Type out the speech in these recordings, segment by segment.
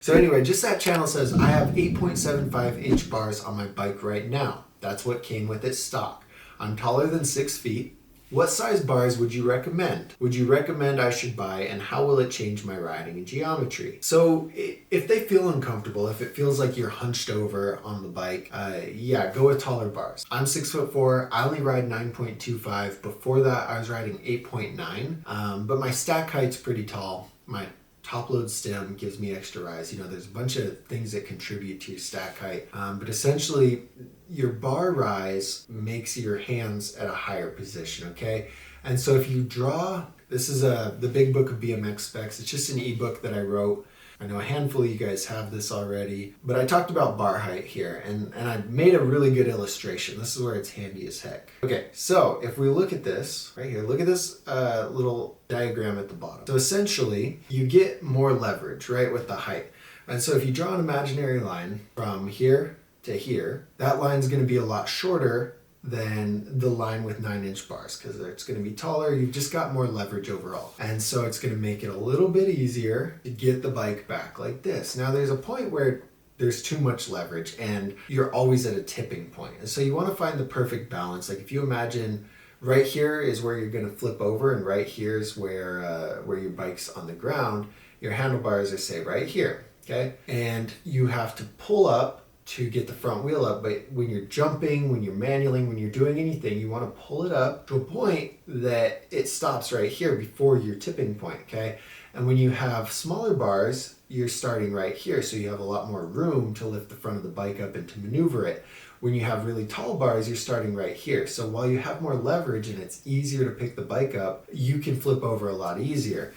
So anyway, just that channel says I have 8.75 inch bars on my bike right now. That's what came with it stock. I'm taller than 6 feet. What size bars would you recommend? Would you recommend I should buy, and how will it change my riding and geometry? So if they feel uncomfortable, if it feels like you're hunched over on the bike, yeah, go with taller bars. I'm 6'4". I only ride 9.25. Before that, I was riding 8.9. But my stack height's pretty tall. My top load stem gives me extra rise. You know, there's a bunch of things that contribute to your stack height. But essentially, your bar rise makes your hands at a higher position, okay? And so if you draw, this is the big book of BMX specs. It's just an ebook that I wrote. I know a handful of you guys have this already, but I talked about bar height here, and I made a really good illustration. This is where it's handy as heck. Okay, so if we look at this right here, look at this little diagram at the bottom. So essentially, you get more leverage, right, with the height. And so if you draw an imaginary line from here to here, that line's going to be a lot shorter than the line with 9-inch bars because it's going to be taller. You've just got more leverage overall. And so it's going to make it a little bit easier to get the bike back like this. Now there's a point where there's too much leverage and you're always at a tipping point. And so you want to find the perfect balance. Like if you imagine right here is where you're going to flip over and right here is where your bike's on the ground. Your handlebars are, say, right here, okay? And you have to pull up to get the front wheel up, but when you're jumping, when you're manualing, when you're doing anything, you want to pull it up to a point that it stops right here before your tipping point, okay? And when you have smaller bars, you're starting right here, so you have a lot more room to lift the front of the bike up and to maneuver it. When you have really tall bars, you're starting right here. So while you have more leverage and it's easier to pick the bike up, you can flip over a lot easier.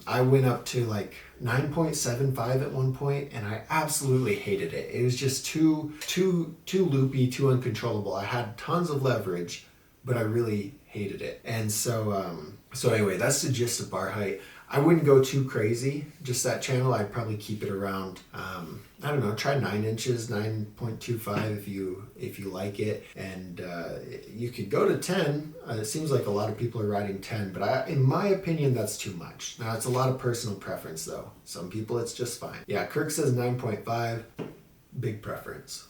I went up to like 9.75 at one point and I absolutely hated it. It was just too loopy, too uncontrollable. I had tons of leverage, but I really hated it. And so anyway, that's the gist of bar height. I wouldn't go too crazy, just that channel. I'd probably keep it around, I don't know, try 9 inches, 9.25 if you like it. And you could go to 10. It seems like a lot of people are riding 10, but in my opinion, that's too much. Now, it's a lot of personal preference though. Some people, it's just fine. Yeah, Kirk says 9.5, big preference.